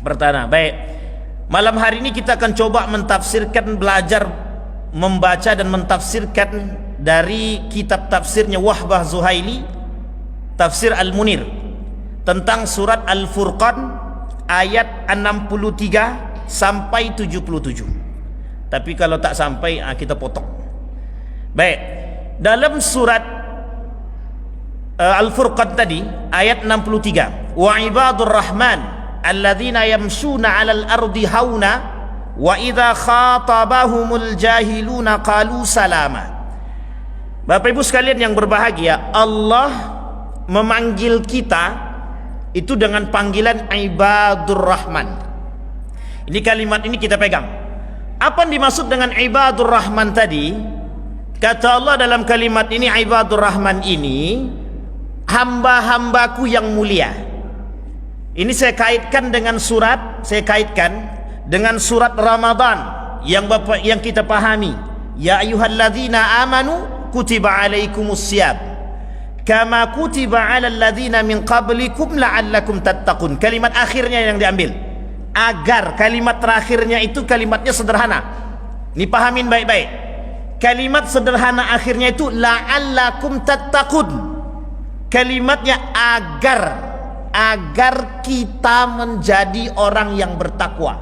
pertama. Baik, malam hari ini kita akan coba mentafsirkan, belajar membaca dan mentafsirkan dari kitab tafsirnya Wahbah Zuhaili, Tafsir Al-Munir, tentang surat Al-Furqan ayat 63 sampai 77. Tapi kalau tak sampai kita potong. Baik, dalam surat Al-Furqan tadi ayat 63, wa ibadur rahman alladzina yamshuna 'alal ardi hauna wa idza khatabahumul jahiluna qalu salama. Bapak Ibu sekalian yang berbahagia, Allah memanggil kita itu dengan panggilan ibadur rahman. Ini kalimat ini kita pegang. Apa yang dimaksud dengan ibadur rahman tadi? Kata Allah dalam kalimat ini, ibadur rahman ini hamba-hambaku yang mulia. Ini saya kaitkan dengan surat, Ramadan yang kita pahami. Ya ayyuhalladzina amanu kutiba alaikumusiyam kama kutiba alal ladzina min qablikum la'allakum tattaqun. Kalimat akhirnya yang diambil. Agar, kalimat terakhirnya itu kalimatnya sederhana. Ini pahamin baik-baik. Kalimat sederhana akhirnya itu la'allakum tattaqun. Kalimatnya agar kita menjadi orang yang bertakwa.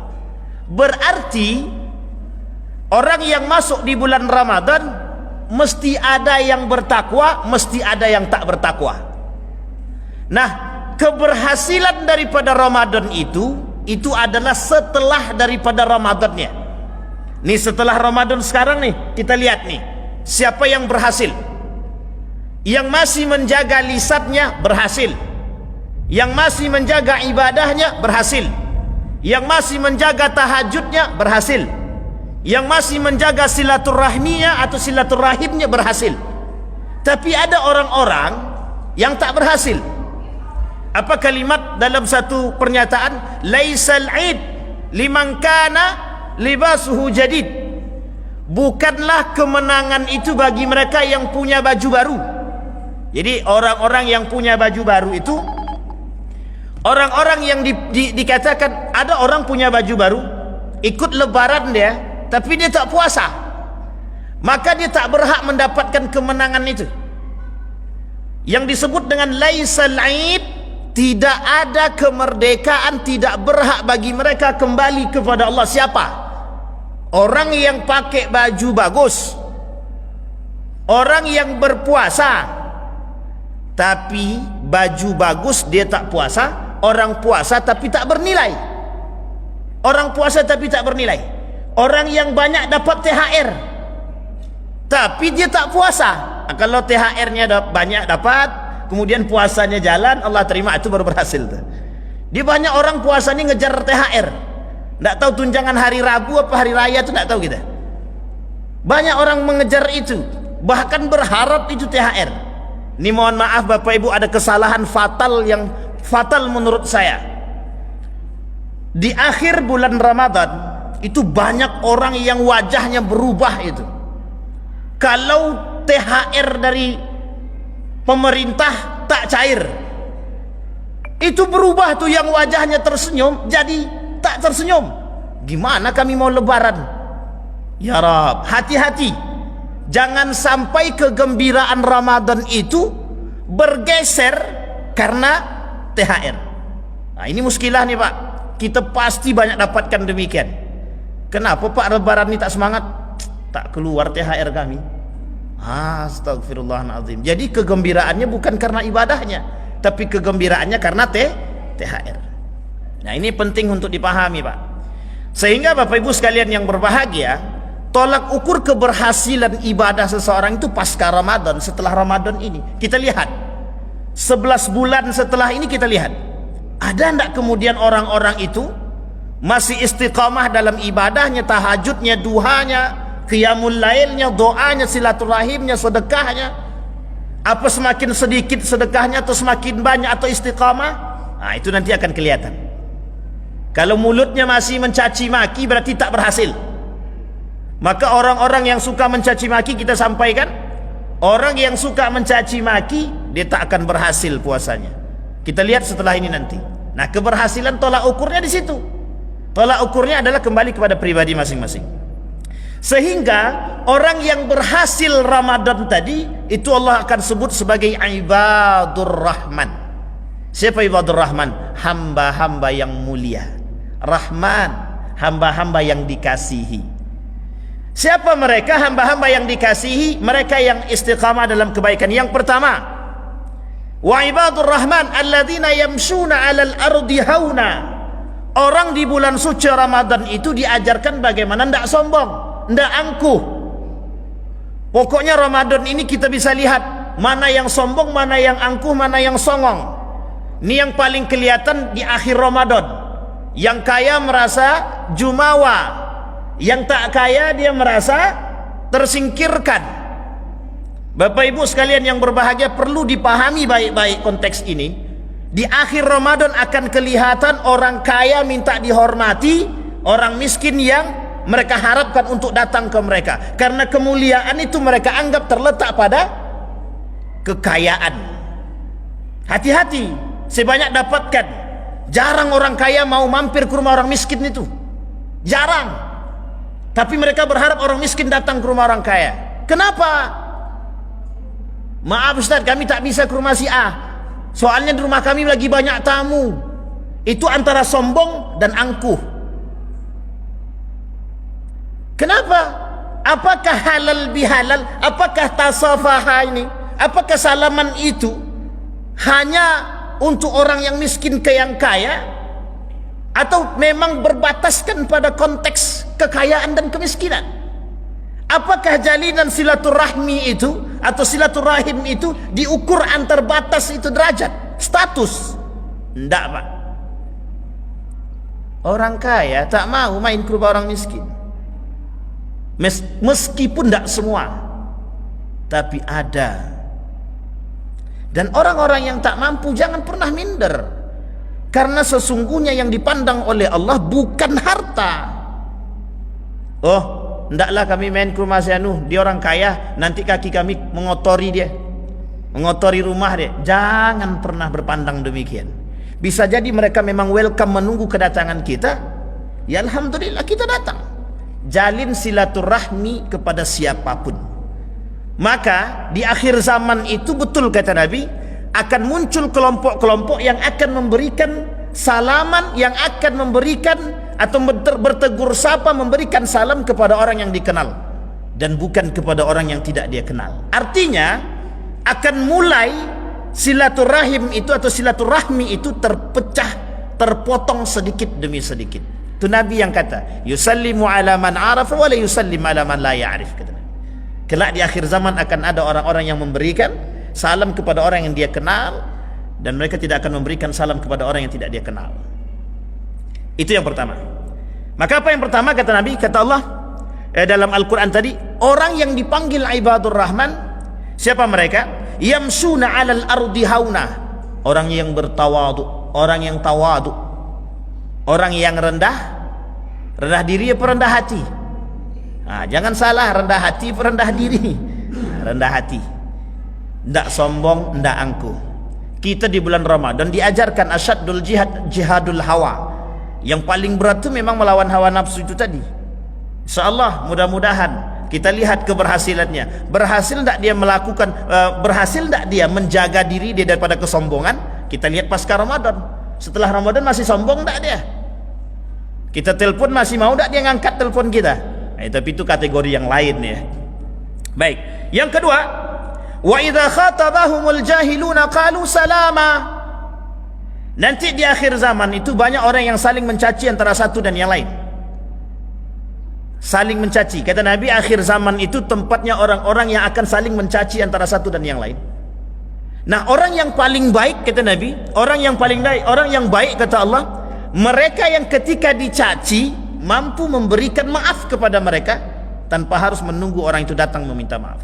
Berarti orang yang masuk di bulan Ramadan mesti ada yang bertakwa, mesti ada yang tak bertakwa. Nah, keberhasilan daripada Ramadan itu adalah setelah daripada Ramadannya. Nih, setelah Ramadan sekarang nih, kita lihat nih, siapa yang berhasil? Yang masih menjaga lisannya berhasil, yang masih menjaga ibadahnya berhasil, yang masih menjaga tahajudnya berhasil, yang masih menjaga silaturahminya atau silaturahimnya berhasil. Tapi ada orang-orang yang tak berhasil. Apa kalimat dalam satu pernyataan? Laisal id liman kana libasuhu jadid. Bukanlah kemenangan itu bagi mereka yang punya baju baru. Jadi orang-orang yang punya baju baru itu orang-orang yang dikatakan ada orang punya baju baru, ikut lebaran dia, tapi dia tak puasa, maka dia tak berhak mendapatkan kemenangan itu. Yang disebut dengan laisal aid, tidak ada kemerdekaan, tidak berhak bagi mereka kembali kepada Allah. Siapa? Orang yang pakai baju bagus, orang yang berpuasa tapi baju bagus dia tak puasa, orang puasa tapi tak bernilai, orang puasa tapi tak bernilai, orang yang banyak dapat THR tapi dia tak puasa. Kalau THR-nya banyak dapat, kemudian puasanya jalan, Allah terima, itu baru berhasil. Dia banyak orang puasa ini ngejar THR, tidak tahu tunjangan hari Rabu apa hari Raya itu tidak tahu kita. Banyak orang mengejar itu, bahkan berharap itu THR. Ini mohon maaf Bapak Ibu, ada kesalahan fatal yang fatal menurut saya. Di akhir bulan Ramadan itu banyak orang yang wajahnya berubah itu. Kalau THR dari pemerintah tak cair, itu berubah tuh, yang wajahnya tersenyum jadi tak tersenyum. Gimana kami mau lebaran? Ya Rab, hati-hati. Jangan sampai kegembiraan Ramadan itu bergeser karena THR. Nah, ini muskilah nih Pak. Kita pasti banyak dapatkan demikian. Kenapa Pak lebaran ini tak semangat? Tak keluar THR kami. Astagfirullahaladzim. Jadi kegembiraannya bukan karena ibadahnya, tapi kegembiraannya karena THR. Nah, ini penting untuk dipahami Pak. Sehingga Bapak Ibu sekalian yang berbahagia, tolak ukur keberhasilan ibadah seseorang itu pasca Ramadan, setelah Ramadan ini. Kita lihat 11 bulan setelah ini, kita lihat ada enggak kemudian orang-orang itu masih istiqamah dalam ibadahnya, tahajudnya, duhanya, qiyamul lailnya, doanya, silaturahimnya, sedekahnya. Apa semakin sedikit sedekahnya atau semakin banyak atau istiqamah? Nah, itu nanti akan kelihatan. Kalau mulutnya masih mencaci maki berarti tak berhasil. Maka orang-orang yang suka mencaci maki, kita sampaikan, orang yang suka mencaci maki dia tak akan berhasil puasanya. Kita lihat setelah ini nanti. Nah, keberhasilan tolak ukurnya di situ. Tolak ukurnya adalah kembali kepada pribadi masing-masing. Sehingga orang yang berhasil Ramadan tadi itu Allah akan sebut sebagai ibadur rahman. Siapa ibadur rahman? Hamba-hamba yang mulia. Rahman, hamba-hamba yang dikasihi. Siapa mereka hamba-hamba yang dikasihi? Mereka yang istiqamah dalam kebaikan. Yang pertama, wa ibadur rahman alladzina yamshuna 'alal ardi hauna. Orang di bulan suci Ramadan itu diajarkan bagaimana ndak sombong, ndak angkuh. Pokoknya Ramadan ini kita bisa lihat mana yang sombong, mana yang angkuh, mana yang songong. Ini yang paling kelihatan di akhir Ramadan. Yang kaya merasa jumawa, yang tak kaya dia merasa tersingkirkan. Bapak Ibu sekalian yang berbahagia, perlu dipahami baik-baik konteks ini. Di akhir Ramadan akan kelihatan orang kaya minta dihormati, orang miskin yang mereka harapkan untuk datang ke mereka. Karena kemuliaan itu mereka anggap terletak pada kekayaan. Hati-hati, saya banyak dapatkan, jarang orang kaya mau mampir ke rumah orang miskin itu. Jarang. Tapi mereka berharap orang miskin datang ke rumah orang kaya. Kenapa? Maaf Ustaz, kami tak bisa ke rumah si A, soalnya di rumah kami lagi banyak tamu. Itu antara sombong dan angkuh. Kenapa? Apakah halal bihalal? Apakah tasafaha ini? Apakah salaman itu hanya untuk orang yang miskin ke yang kaya? Atau memang berbataskan pada konteks kekayaan dan kemiskinan? Apakah jalinan silaturahmi itu atau silaturahim itu diukur antar batas itu derajat, status? Tidak, Pak. Orang kaya tak mau main ke rumah orang miskin. Meskipun tidak semua, tapi ada. Dan orang-orang yang tak mampu jangan pernah minder. Karena sesungguhnya yang dipandang oleh Allah bukan harta. Oh, ndaklah kami main ke rumah si Anu, dia orang kaya, nanti kaki kami mengotori dia, mengotori rumah dia. Jangan pernah berpandang demikian. Bisa jadi mereka memang welcome menunggu kedatangan kita. Ya alhamdulillah kita datang. Jalin silaturahmi kepada siapapun. Maka di akhir zaman itu betul kata Nabi, akan muncul kelompok-kelompok yang akan memberikan salaman, yang akan memberikan atau bertegur sapa, memberikan salam kepada orang yang dikenal dan bukan kepada orang yang tidak dia kenal. Artinya akan mulai silaturahim itu atau silaturahmi itu terpecah, terpotong sedikit demi sedikit. Itu Nabi yang kata, yusallimu ala man arafa wa la yusallim ala man la ya'rif. Kelak di akhir zaman akan ada orang-orang yang memberikan salam kepada orang yang dia kenal dan mereka tidak akan memberikan salam kepada orang yang tidak dia kenal. Itu yang pertama. Maka apa yang pertama kata Nabi, kata Allah dalam Al-Quran tadi, orang yang dipanggil ibadur rahman, siapa mereka? Yamsuna 'alal ardi hauna. Orang yang bertawadu, orang yang tawadu, orang yang rendah diri apa rendah hati? Jangan salah, rendah hati apa rendah diri? Rendah hati. Tidak sombong, tidak angkuh. Kita di bulan Ramadan diajarkan asyaddul jihad, jihadul hawa. Yang paling berat itu memang melawan hawa nafsu itu tadi. InsyaAllah mudah-mudahan kita lihat keberhasilannya. Berhasil tidak dia melakukan, berhasil tidak dia menjaga diri dia daripada kesombongan? Kita lihat pasca Ramadan. Setelah Ramadan masih sombong tidak dia? Kita telepon masih mau tidak dia ngangkat telepon kita? Tapi itu kategori yang lain ya. Baik, yang kedua, wa idza khatabahumul jahiluna qalu salama. Nanti di akhir zaman itu banyak orang yang saling mencaci antara satu dan yang lain. Saling mencaci. Kata Nabi, akhir zaman itu tempatnya orang-orang yang akan saling mencaci antara satu dan yang lain. Nah, orang yang paling baik kata Nabi, orang yang paling baik, orang yang baik kata Allah, mereka yang ketika dicaci mampu memberikan maaf kepada mereka tanpa harus menunggu orang itu datang meminta maaf.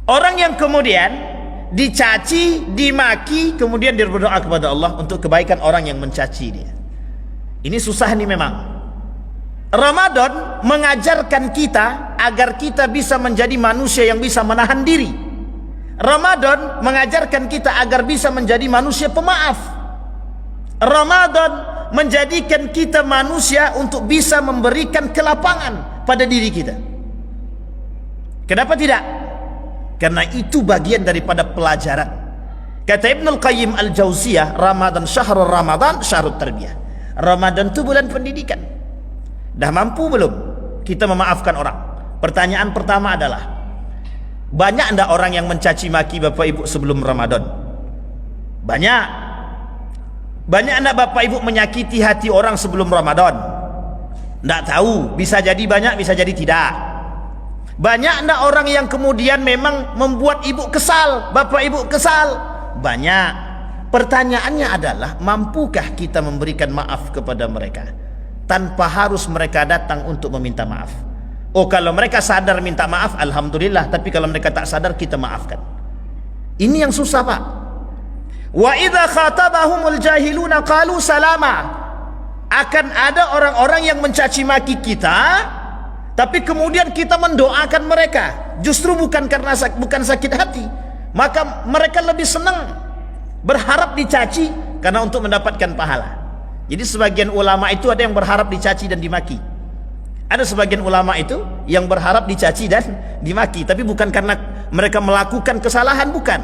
Orang yang kemudian dicaci, dimaki, kemudian dia berdoa kepada Allah untuk kebaikan orang yang mencaci dia. Ini susah nih memang. Ramadan mengajarkan kita agar kita bisa menjadi manusia yang bisa menahan diri. Ramadan mengajarkan kita agar bisa menjadi manusia pemaaf. Ramadan menjadikan kita manusia untuk bisa memberikan kelapangan pada diri kita. Kenapa tidak? Karena itu bagian daripada pelajaran. Kata Ibnul Qayyim Al-Jauziyah, Ramadan syahrul Ramadan syahrut tarbiyah. Ramadan itu bulan pendidikan. Dah mampu belum kita memaafkan orang? Pertanyaan pertama adalah, banyak enggak orang yang mencaci maki bapak ibu sebelum Ramadan? Banyak. Banyak enggak bapak ibu menyakiti hati orang sebelum Ramadan? Enggak tahu, bisa jadi banyak, bisa jadi tidak. Banyak enggak orang yang kemudian memang membuat ibu kesal, bapak ibu kesal? Banyak. Pertanyaannya adalah, mampukah kita memberikan maaf kepada mereka tanpa harus mereka datang untuk meminta maaf? Oh, kalau mereka sadar minta maaf, alhamdulillah. Tapi kalau mereka tak sadar, kita maafkan. Ini yang susah, Pak. Wa idza khatabahumul jahiluna qalu salama. Akan ada orang-orang yang mencaci maki kita, tapi kemudian kita mendoakan mereka. Justru bukan karena bukan sakit hati. Maka mereka lebih senang berharap dicaci karena untuk mendapatkan pahala. Jadi sebagian ulama itu ada yang berharap dicaci dan dimaki. Ada sebagian ulama itu yang berharap dicaci dan dimaki, tapi bukan karena mereka melakukan kesalahan, bukan.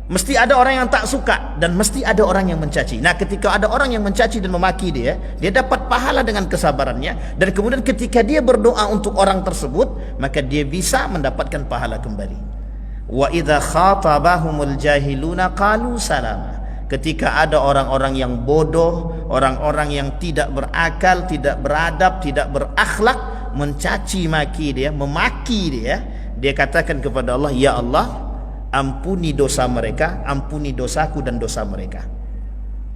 Mesti ada orang yang tak suka dan mesti ada orang yang mencaci. Nah, ketika ada orang yang mencaci dan memaki dia dapat pahala dengan kesabarannya, dan kemudian ketika dia berdoa untuk orang tersebut, maka dia bisa mendapatkan pahala kembali. Wa idza khatabahumul jahiluna qalu salama. Ketika ada orang-orang yang bodoh, orang-orang yang tidak berakal, tidak beradab, tidak berakhlak, mencaci maki dia, memaki dia, dia katakan kepada Allah, ya Allah, ampuni dosa mereka, ampuni dosaku dan dosa mereka.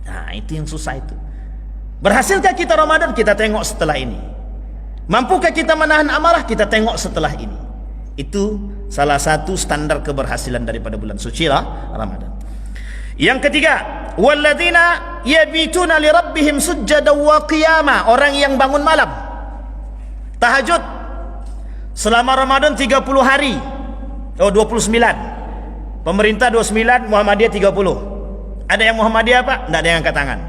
Nah, itu yang susah itu. Berhasilkah kita Ramadan? Kita tengok setelah ini. Mampukah kita menahan amarah? Kita tengok setelah ini. Itu salah satu standar keberhasilan daripada bulan suci Ramadan. Yang ketiga, walladzina yabituna li rabbihim sujjadan wa qiyama. Orang yang bangun malam tahajud selama Ramadan 30 hari. Oh, 29. Pemerintah 29, Muhammadiyah 30. Ada yang Muhammadiyah apa? Tidak ada yang angkat tangan.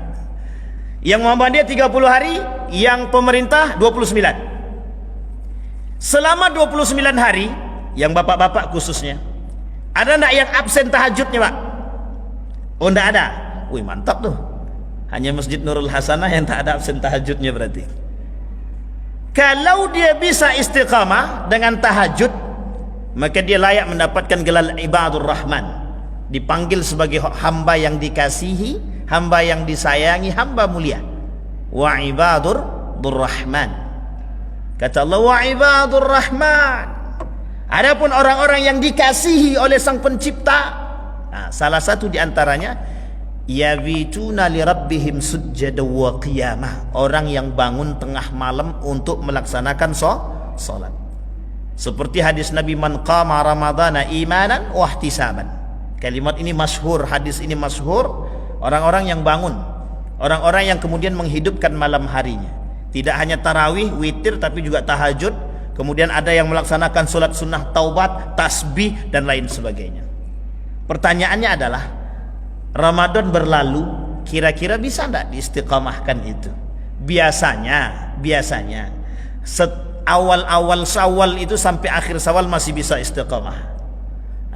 Yang Muhammadiyah 30 hari, yang pemerintah 29. Selama 29 hari, yang bapak-bapak khususnya, ada tidak yang absen tahajudnya, Pak? Oh, tidak ada. Wih, mantap tuh. Hanya Masjid Nurul Hasanah yang tak ada absen tahajudnya berarti. Kalau dia bisa istiqamah dengan tahajud, maka dia layak mendapatkan gelar ibadur rahman. Dipanggil sebagai hamba yang dikasihi, hamba yang disayangi, hamba mulia. Wa ibadur rahman. Kata Allah, wa ibadur rahman. Adapun orang-orang yang dikasihi oleh Sang Pencipta, nah, salah satu di antaranya yabituna li rabbihim sujjadan wa qiyamah. Orang yang bangun tengah malam untuk melaksanakan salat. Seperti hadis Nabi, man qama ramadhana imanan wa ihtisaban. Kalimat ini masyhur, hadis ini masyhur. Orang-orang yang bangun, orang-orang yang kemudian menghidupkan malam harinya. Tidak hanya tarawih, witir, tapi juga tahajud. Kemudian ada yang melaksanakan salat sunnah, taubat, tasbih dan lain sebagainya. Pertanyaannya adalah, Ramadan berlalu, kira-kira bisa tidak diistiqamahkan itu? Biasanya awal-awal Syawal itu sampai akhir Syawal masih bisa istiqamah.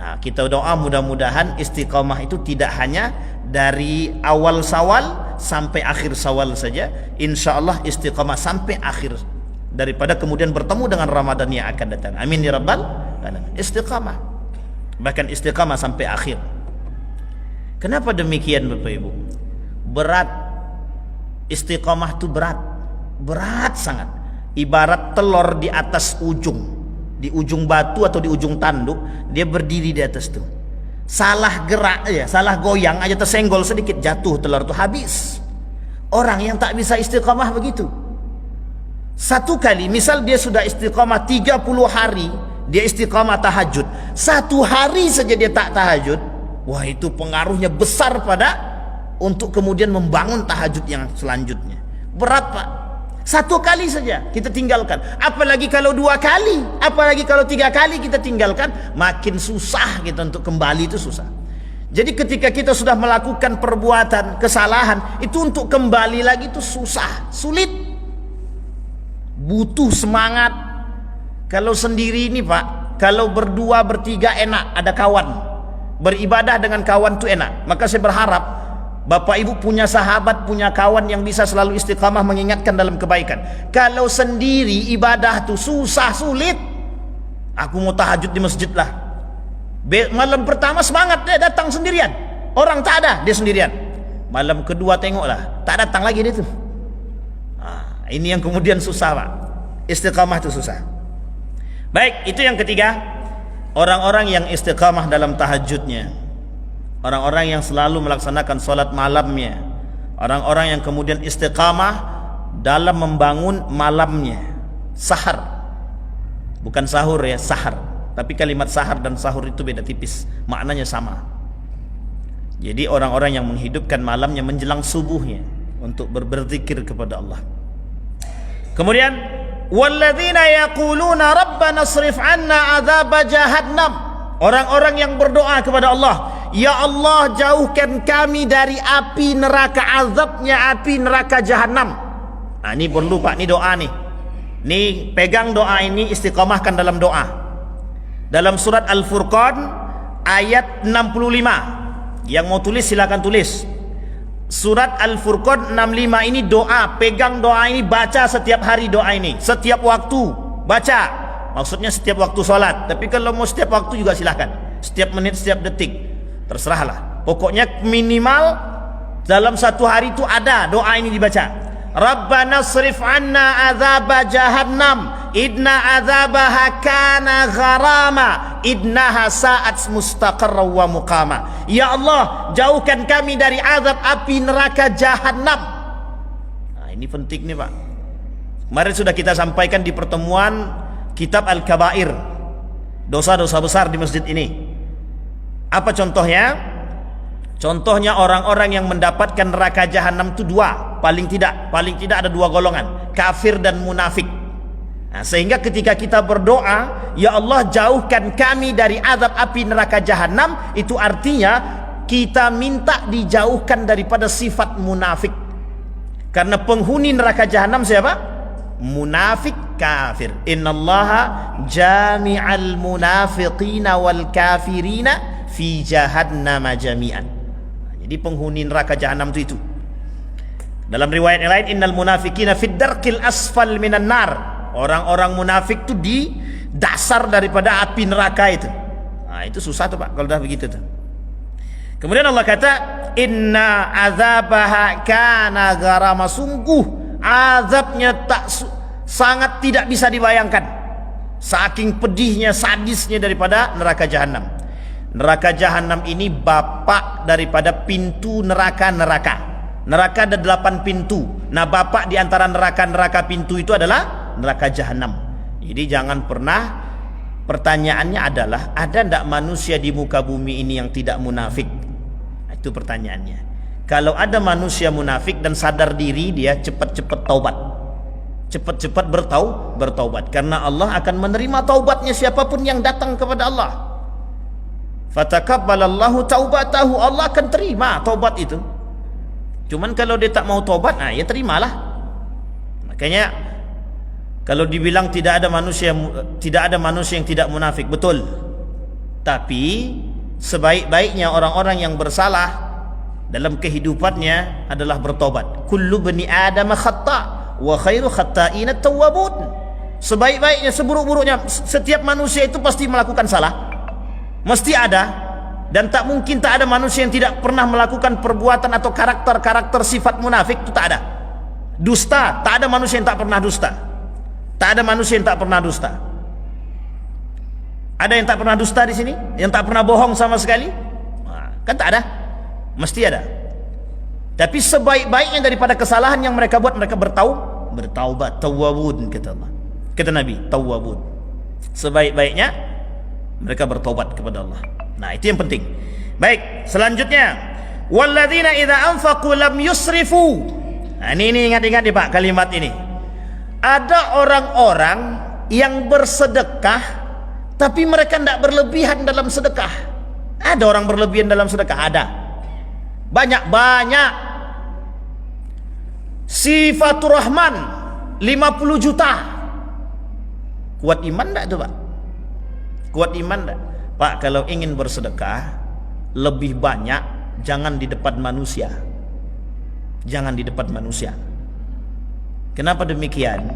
Nah, kita doa mudah-mudahan istiqamah itu tidak hanya dari awal Syawal sampai akhir Syawal saja. Insya Allah istiqamah sampai akhir, daripada kemudian bertemu dengan Ramadan yang akan datang. Amin ya rabbal alamin. Istiqamah, bahkan istiqamah sampai akhir. Kenapa demikian Bapak Ibu? Berat. Istiqamah itu berat sangat. Ibarat telur di atas ujung, di ujung batu atau di ujung tanduk, dia berdiri di atas itu. Salah gerak ya, salah goyang aja, tersenggol sedikit, jatuh telur itu, habis. Orang yang tak bisa istiqamah begitu. Satu kali, misal dia sudah istiqamah 30 hari, dia istiqamah tahajud, 1 hari saja dia tak tahajud, wah, itu pengaruhnya besar pada untuk kemudian membangun tahajud yang selanjutnya. Berat, Pak. 1 kali saja kita tinggalkan, apalagi kalau 2 kali, apalagi kalau 3 kali kita tinggalkan, makin susah kita untuk kembali, itu susah. Jadi ketika kita sudah melakukan perbuatan kesalahan, itu untuk kembali lagi itu susah, sulit, butuh semangat. Kalau sendiri ini Pak, kalau berdua bertiga enak, ada kawan, beribadah dengan kawan itu enak. Maka saya berharap Bapak Ibu punya sahabat, punya kawan yang bisa selalu istiqamah mengingatkan dalam kebaikan. Kalau sendiri ibadah itu susah, sulit. Aku mau tahajud di masjid lah, malam pertama semangat, dia datang sendirian, orang tak ada, dia sendirian. Malam kedua tengoklah, tak datang lagi dia tu. Ini yang kemudian susah Pak, istiqamah itu susah. Baik, itu yang ketiga, orang-orang yang istiqamah dalam tahajudnya, orang-orang yang selalu melaksanakan solat malamnya, orang-orang yang kemudian istiqamah dalam membangun malamnya. Sahar, bukan sahur ya, sahar. Tapi kalimat sahar dan sahur itu beda tipis, maknanya sama. Jadi orang-orang yang menghidupkan malamnya menjelang subuhnya untuk berzikir kepada Allah. Kemudian walladzina yaquluna rabbana srif 'anna 'adzaba jahannam, orang-orang yang berdoa kepada Allah, ya Allah jauhkan kami dari api neraka, azabnya api neraka jahanam. Ini perlu Pak, ini doa nih. Nih pegang doa ini, istiqamahkan dalam doa. Dalam surat Al-Furqan ayat 65. Yang mau tulis silakan tulis. Surat Al-Furqan 65 ini doa, pegang doa ini, baca setiap hari doa ini, setiap waktu baca. Maksudnya setiap waktu sholat. Tapi kalau mau setiap waktu juga silahkan, setiap menit, setiap detik, terserahlah. Pokoknya minimal dalam satu hari itu ada doa ini dibaca. Rabbana srif 'anna 'adzaba jahannam idna 'adzabaha kana gharama idnaha sa'at mustaqarra wa muqama. Ya Allah, jauhkan kami dari azab api neraka jahanam. Ini penting nih Pak. Kemarin sudah kita sampaikan di pertemuan kitab Al-Kabair, dosa-dosa besar di masjid ini. Apa contohnya? Contohnya orang-orang yang mendapatkan neraka jahanam itu dua, paling tidak ada dua golongan, kafir dan munafik. Sehingga ketika kita berdoa, ya Allah jauhkan kami dari azab api neraka jahanam, itu artinya kita minta dijauhkan daripada sifat munafik. Karena penghuni neraka jahanam siapa? Munafik, kafir. Innallaha jami'al munafiqina wal kafirina fi jahannama jami'an. Jadi penghuni neraka jahanam itu. Dalam riwayat yang lain, innal munafiqina fid darqil asfal minan nar. Orang-orang munafik itu di dasar daripada api neraka itu. Itu susah tuh Pak kalau dah begitu tuh. Kemudian Allah kata, inna azabaha kana gharama, sungguh azabnya sangat tidak bisa dibayangkan. Saking pedihnya, sadisnya daripada neraka jahanam. Neraka jahanam ini bapak daripada pintu neraka-neraka. Neraka ada 8 pintu. Nah bapak di antara neraka-neraka pintu itu adalah neraka jahanam. Jadi jangan pernah, pertanyaannya adalah, ada tidak manusia di muka bumi ini yang tidak munafik? Itu pertanyaannya. Kalau ada manusia munafik dan sadar diri, dia cepat-cepat taubat, cepat-cepat bertaubat, karena Allah akan menerima taubatnya siapapun yang datang kepada Allah. Fatakabbalallahu taubatahu, Allah akan terima taubat itu. Cuman kalau dia tak mau taubat, ya terimalah. Makanya kalau dibilang tidak ada manusia yang tidak munafik, betul. Tapi sebaik-baiknya orang-orang yang bersalah dalam kehidupannya adalah bertobat. Kullu bani Adam khata' wa khairu khata'ina tawwabun. Sebaik-baiknya, seburuk-buruknya, setiap manusia itu pasti melakukan salah. Mesti ada, dan tak mungkin tak ada manusia yang tidak pernah melakukan perbuatan atau karakter sifat munafik, itu tak ada. Dusta, tak ada manusia yang tak pernah dusta. Tak ada manusia yang tak pernah dusta. Ada yang tak pernah dusta di sini? Yang tak pernah bohong sama sekali? Kan tak ada. Mesti ada. Tapi sebaik-baiknya daripada kesalahan yang mereka buat, mereka bertaubat. Tawwabun, kata Allah. Kata Nabi, tawwabun. Sebaik-baiknya mereka bertobat kepada Allah. Nah, itu yang penting. Baik, selanjutnya, walladzina idza anfaqu lam yusrifu. Ini ingat-ingat nih Pak kalimat ini. Ada orang-orang yang bersedekah tapi mereka tidak berlebihan dalam sedekah. Ada orang berlebihan dalam sedekah, ada. Banyak. Sifatur Rahman 50 juta. Kuat iman tak tu Pak? Kuat iman tak? Pak, kalau ingin bersedekah lebih banyak, jangan di depan manusia. Jangan di depan manusia. Kenapa demikian?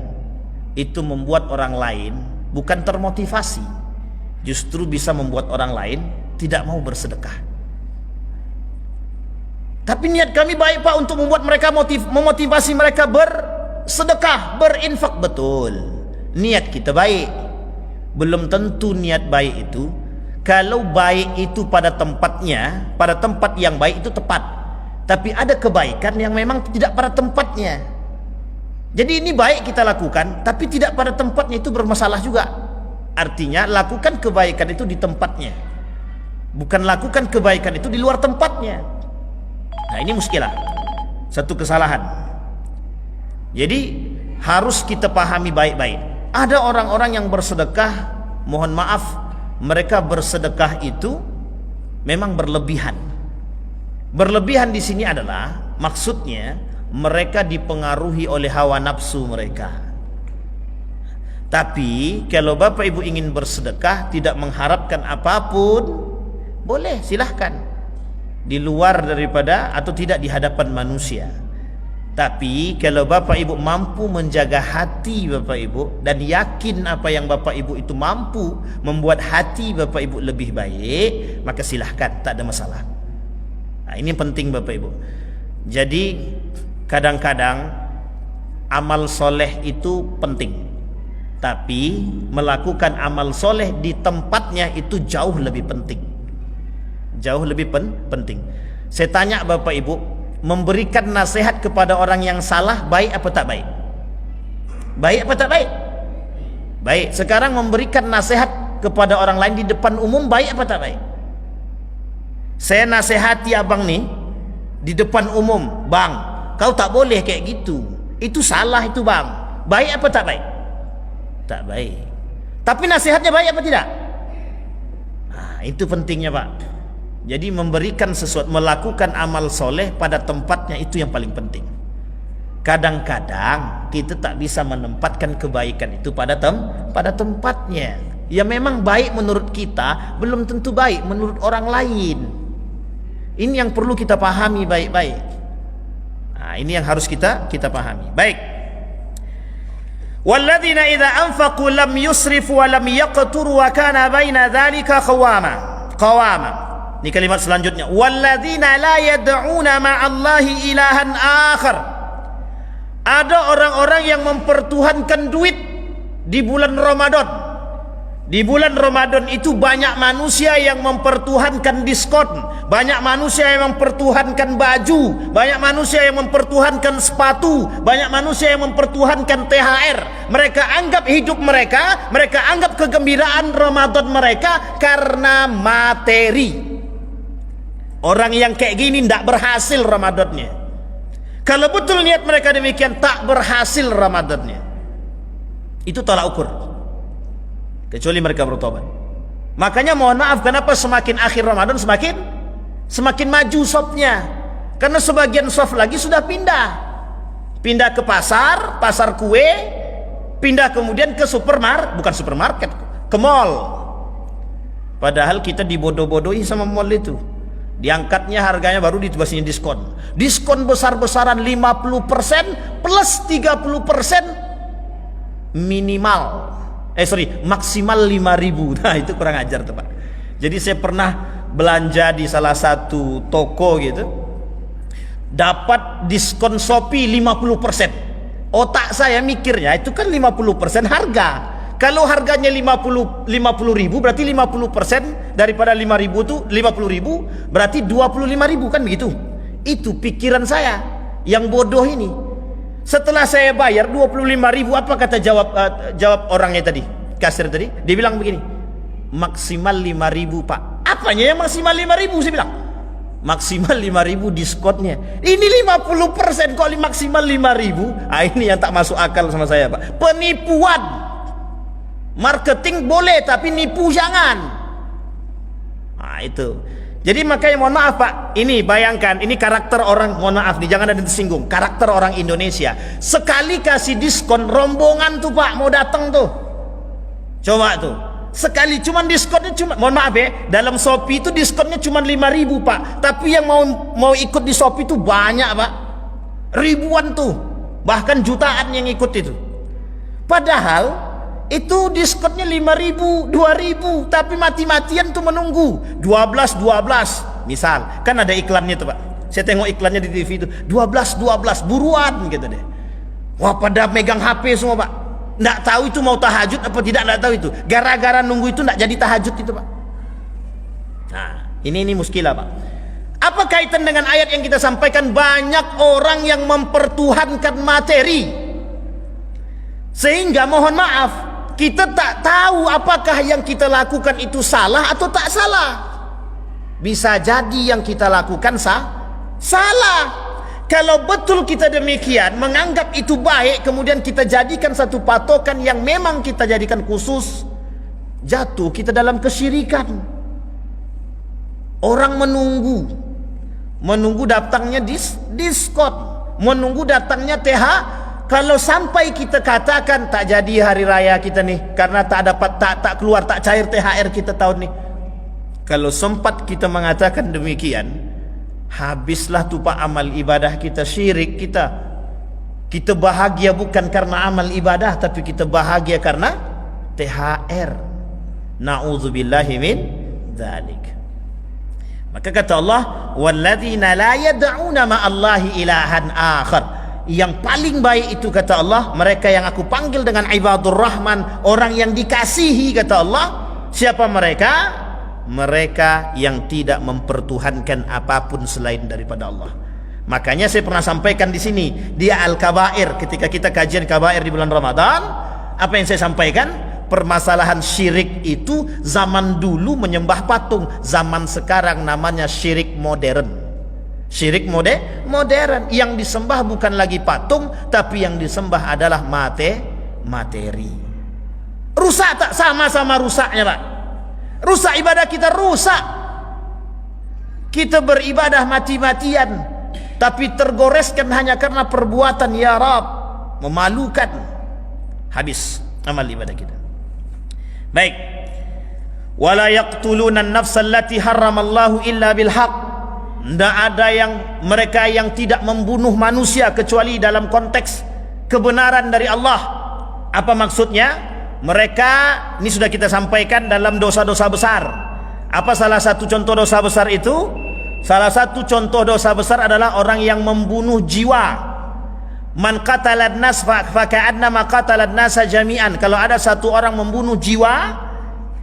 Itu membuat orang lain bukan termotivasi, justru bisa membuat orang lain tidak mau bersedekah. Tapi niat kami baik Pak, untuk membuat mereka memotivasi mereka bersedekah, berinfak. Betul, niat kita baik. Belum tentu niat baik itu, kalau baik itu pada tempatnya, pada tempat yang baik itu tepat. Tapi ada kebaikan yang memang tidak pada tempatnya. Jadi ini baik kita lakukan, tapi tidak pada tempatnya, itu bermasalah juga. Artinya lakukan kebaikan itu di tempatnya, bukan lakukan kebaikan itu di luar tempatnya. Nah, ini muskilah, satu kesalahan. Jadi harus kita pahami baik-baik. Ada orang-orang yang bersedekah, mohon maaf, mereka bersedekah itu memang berlebihan. Berlebihan di sini adalah maksudnya mereka dipengaruhi oleh hawa nafsu mereka. Tapi kalau Bapak Ibu ingin bersedekah tidak mengharapkan apapun, boleh, silahkan, di luar daripada atau tidak di hadapan manusia. Tapi kalau Bapak Ibu mampu menjaga hati Bapak Ibu dan yakin apa yang Bapak Ibu itu mampu membuat hati Bapak Ibu lebih baik, maka silahkan, tak ada masalah. Nah, ini penting Bapak Ibu. Jadi kadang-kadang amal soleh itu penting, tapi melakukan amal soleh di tempatnya itu jauh lebih penting. Jauh lebih penting. Saya tanya Bapak Ibu, memberikan nasihat kepada orang yang salah baik apa tak baik? Baik apa tak baik? Baik. Sekarang memberikan nasihat kepada orang lain di depan umum baik apa tak baik? Saya nasihati abang nih di depan umum, bang, kau tak boleh kayak gitu, itu salah itu bang. Baik apa tak baik? Tak baik. Tapi nasihatnya baik apa tidak? Nah, itu pentingnya Pak. Jadi memberikan sesuatu, melakukan amal soleh pada tempatnya, itu yang paling penting. Kadang-kadang kita tak bisa menempatkan kebaikan itu pada tempatnya. Ya memang baik menurut kita, belum tentu baik menurut orang lain. Ini yang perlu kita pahami baik-baik. Nah, ini yang harus kita pahami. Baik. Walladzina idza anfaqu lam yusrifu wa lam yaqturu wa kana baina dzalika qawama. Ini kalimat selanjutnya. Walladzina la yad'una ma'allahi ilahan akhar. Ada orang-orang yang mempertuhankan duit di bulan Ramadan. Di bulan Ramadan itu banyak manusia yang mempertuhankan diskon, banyak manusia yang mempertuhankan baju, banyak manusia yang mempertuhankan sepatu, banyak manusia yang mempertuhankan THR. Mereka anggap hidup mereka anggap kegembiraan Ramadan mereka karena materi. Orang yang kayak gini tidak berhasil Ramadannya. Kalau betul niat mereka demikian, tak berhasil Ramadannya. Itu tolak ukur, kecuali mereka bertobat. Makanya mohon maaf, kenapa semakin akhir Ramadan semakin maju shopnya? Karena sebagian shop lagi sudah pindah ke pasar kue, pindah kemudian ke bukan supermarket, ke mall. Padahal kita dibodoh-bodohi sama mall itu. Diangkatnya harganya baru ditulisnya diskon besar-besaran 50% plus 30% maksimal 5.000. Nah, itu kurang ajar tuh Pak. Jadi saya pernah belanja di salah satu toko gitu, dapat diskon Shopee 50%. Otak saya mikirnya itu kan 50% harga. Kalau harganya 50.000 berarti 50% daripada 5.000 itu 50.000 berarti 25.000 kan begitu. Itu pikiran saya yang bodoh ini. Setelah saya bayar 25.000, apa kata jawab orangnya tadi, kasir tadi? Dia bilang begini, maksimal 5.000 Pak. Apanya yang maksimal 5.000? Saya bilang maksimal 5.000 diskonnya. Ini 50% kok maksimal 5.000. Ini yang tak masuk akal sama saya Pak. Penipuan. Marketing boleh tapi nipu jangan. Itu. Jadi makanya mohon maaf Pak, ini bayangkan, ini karakter orang, mohon maaf nih, jangan ada tersinggung, karakter orang Indonesia. Sekali kasih diskon, rombongan tuh Pak mau datang tuh. Coba tuh, sekali cuman diskonnya cuma, mohon maaf ya, dalam Shopee itu diskonnya cuma 5.000 Pak, tapi yang mau ikut di Shopee itu banyak Pak, ribuan tuh, bahkan jutaan yang ikut itu. Padahal itu diskonnya 5.000, 2.000, tapi mati-matian tuh menunggu 12 misal, kan ada iklannya tuh Pak, saya tengok iklannya di TV itu 12 buruan gitu deh. Wah, pada megang HP semua Pak, nggak tahu itu mau tahajud apa tidak, nggak tahu itu, gara-gara nunggu itu nggak jadi tahajud itu Pak. Nah ini muskilah Pak. Apa kaitan dengan ayat yang kita sampaikan? Banyak orang yang mempertuhankan materi, sehingga mohon maaf kita tak tahu apakah yang kita lakukan itu salah atau tak salah. Bisa jadi yang kita lakukan salah. Kalau betul kita demikian menganggap itu baik, kemudian kita jadikan satu patokan yang memang kita jadikan khusus, jatuh kita dalam kesyirikan. Orang menunggu datangnya diskon, menunggu datangnya THR. Kalau sampai kita katakan tak jadi hari raya kita nih karena tak dapat, tak keluar, tak cair THR kita tahun nih. Kalau sempat kita mengatakan demikian, habislah tuh Pak amal ibadah kita, syirik kita. Kita bahagia bukan karena amal ibadah, tapi kita bahagia karena THR. Na'udzubillahi min dzalik. Maka kata Allah, walladzina la yad'una ma'allahi ilahan akhar. Yang paling baik itu kata Allah, mereka yang aku panggil dengan ibadur rahman, orang yang dikasihi kata Allah. Siapa mereka? Mereka yang tidak mempertuhankan apapun selain daripada Allah. Makanya saya pernah sampaikan di sini, dia al-kabair, ketika kita kajian kabair di bulan Ramadan, apa yang saya sampaikan? Permasalahan syirik itu zaman dulu menyembah patung, zaman sekarang namanya syirik modern. Syirik modern, yang disembah bukan lagi patung, tapi yang disembah adalah materi. Rusak tak? Sama-sama rusaknya Pak. Rusak ibadah kita, rusak. Kita beribadah mati-matian, tapi tergoreskan hanya karena perbuatan ya Rab, memalukan. Habis amal ibadah kita. Baik. Wala yaqtuluna an-nafsa allati harramallahu illa bil haqq. Tidak ada mereka yang tidak membunuh manusia kecuali dalam konteks kebenaran dari Allah. Apa maksudnya? Mereka, ini sudah kita sampaikan, dalam dosa-dosa besar. Apa salah satu contoh dosa besar itu? Salah satu contoh dosa besar adalah orang yang membunuh jiwa. Man qatalan nas fa ka'annama qatalan nasa jami'an. Kalau ada satu orang membunuh jiwa,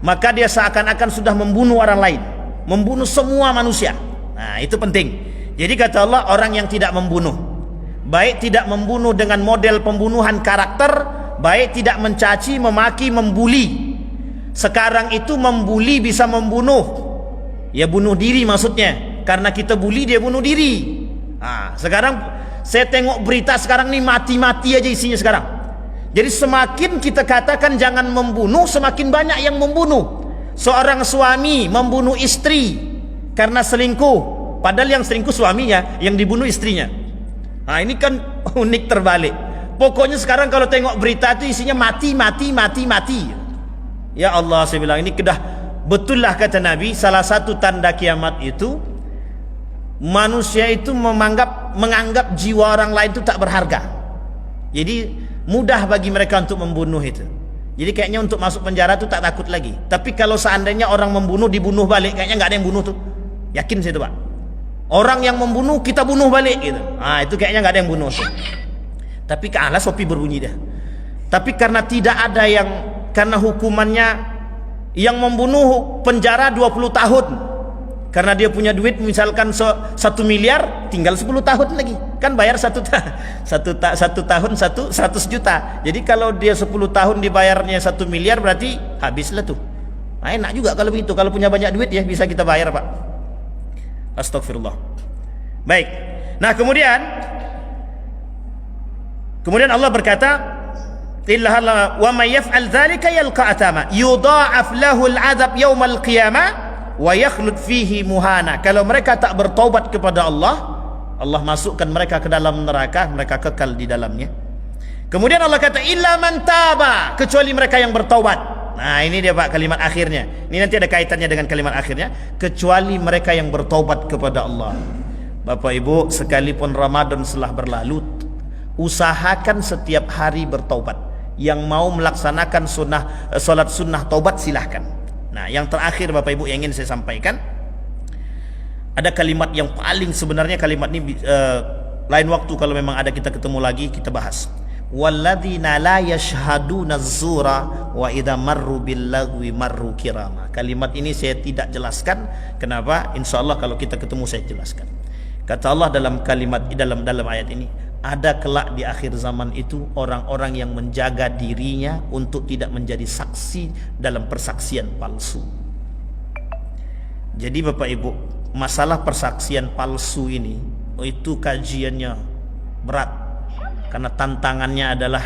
maka dia seakan-akan sudah membunuh orang lain, membunuh semua manusia. Nah, itu penting. Jadi kata Allah, orang yang tidak membunuh, baik tidak membunuh dengan model pembunuhan karakter, baik tidak mencaci, memaki, membuli. Sekarang itu membuli bisa membunuh, ya bunuh diri maksudnya, karena kita bully dia bunuh diri. Nah, sekarang saya tengok berita sekarang nih, mati-mati aja isinya sekarang. Jadi semakin kita katakan jangan membunuh, semakin banyak yang membunuh. Seorang suami membunuh istri karena selingkuh, padahal yang selingkuh suaminya, yang dibunuh istrinya. Nah ini kan unik terbalik. Pokoknya sekarang kalau tengok berita itu isinya mati. Ya Allah, saya bilang ini kedah. Betul lah kata Nabi, salah satu tanda kiamat itu manusia itu menganggap jiwa orang lain itu tak berharga. Jadi mudah bagi mereka untuk membunuh itu. Jadi kayaknya untuk masuk penjara itu tak takut lagi. Tapi kalau seandainya orang membunuh dibunuh balik, kayaknya nggak ada yang bunuh tuh. Yakin saya itu Pak. Orang yang membunuh kita bunuh balik gitu. Ah itu kayaknya nggak ada yang bunuh tuh. Tapi kalah Shopee berbunyi dah. Tapi karena tidak ada yang, karena hukumannya yang membunuh penjara 20 tahun. Karena dia punya duit misalkan 1 miliar, tinggal 10 tahun lagi. Kan bayar satu tahun 100 juta. Jadi kalau dia 10 tahun dibayarnya 1 miliar, berarti habislah tuh. Nah, enak juga kalau begitu. Kalau punya banyak duit ya bisa kita bayar Pak. Astagfirullah. Baik. Nah kemudian Allah berkata, illa wa may yaf'al dzalika yalqa atama yudha'af lahu al'adzab yaumal qiyamah wa yakhlud fihi muhana. Kalau mereka tak bertaubat kepada Allah, Allah masukkan mereka ke dalam neraka, mereka kekal di dalamnya. Kemudian Allah kata illa man taba, kecuali mereka yang bertaubat. Nah, ini dia Pak kalimat akhirnya. Ini nanti ada kaitannya dengan kalimat akhirnya, kecuali mereka yang bertaubat kepada Allah. Bapak Ibu, sekalipun Ramadan telah berlalu, usahakan setiap hari bertaubat. Yang mau melaksanakan solat sunnah taubat silahkan. Nah, yang terakhir Bapak Ibu yang ingin saya sampaikan, ada kalimat yang paling sebenarnya kalimat ini lain waktu kalau memang ada kita ketemu lagi kita bahas. Walladzina la yashhaduna az-zura wa idza marru bil-lagwi marru kirama. Kalimat ini saya tidak jelaskan. Kenapa? Insyaallah kalau kita ketemu saya jelaskan. Kata Allah dalam kalimat dalam ayat ini, ada kelak di akhir zaman itu orang-orang yang menjaga dirinya untuk tidak menjadi saksi dalam persaksian palsu. Jadi Bapak Ibu, masalah persaksian palsu ini itu kajiannya berat, karena tantangannya adalah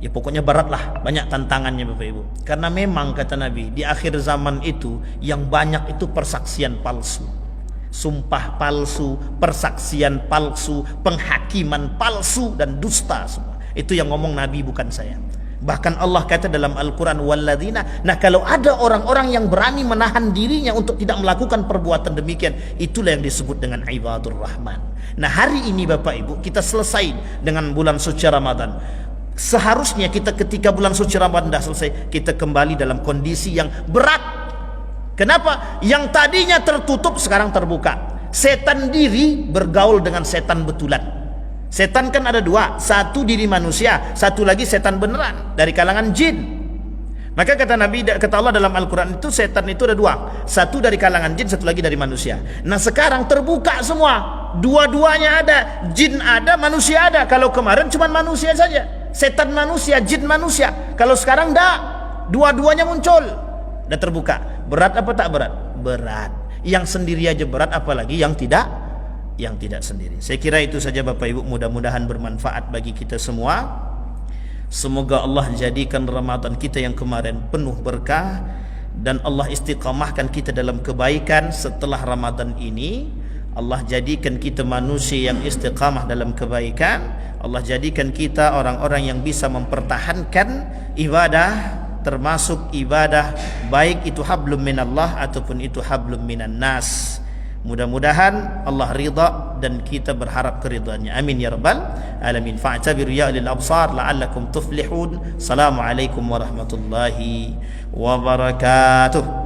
ya pokoknya berat lah, banyak tantangannya Bapak Ibu. Karena memang kata Nabi di akhir zaman itu yang banyak itu persaksian palsu, sumpah palsu, persaksian palsu, penghakiman palsu dan dusta semua. Itu yang ngomong Nabi, bukan saya. Bahkan Allah kata dalam Al-Quran walladzina. Nah, kalau ada orang-orang yang berani menahan dirinya untuk tidak melakukan perbuatan demikian, itulah yang disebut dengan ibadur rahman. Nah, hari ini Bapak Ibu kita selesai dengan bulan suci Ramadan. Seharusnya kita ketika bulan suci Ramadan dah selesai, kita kembali dalam kondisi yang berat. Kenapa? Yang tadinya tertutup sekarang terbuka. Setan diri bergaul dengan setan betulan. Setan kan ada dua, satu diri manusia, satu lagi setan beneran dari kalangan jin. Maka kata Nabi, kata Allah dalam Al-Quran itu setan itu ada dua, satu dari kalangan jin, satu lagi dari manusia. Nah sekarang terbuka semua, dua-duanya ada, jin ada, manusia ada. Kalau kemarin cuma manusia saja, setan manusia, jin manusia. Kalau sekarang dah, dua-duanya muncul, dah terbuka. Berat apa tak berat? Berat. Yang sendiri aja berat, apalagi yang tidak sendiri. Saya kira itu saja Bapak Ibu, mudah-mudahan bermanfaat bagi kita semua. Semoga Allah jadikan Ramadan kita yang kemarin penuh berkah, dan Allah istiqamahkan kita dalam kebaikan setelah Ramadan ini. Allah jadikan kita manusia yang istiqamah dalam kebaikan. Allah jadikan kita orang-orang yang bisa mempertahankan ibadah, termasuk ibadah baik itu hablum minallah ataupun itu hablum minan nas. Mudah-mudahan Allah ridha dan kita berharap keridhaannya. Amin ya rabbal alamin. Fa'tabiru ya lil absar la'allakum tuflihun. Assalamualaikum warahmatullahi wabarakatuh.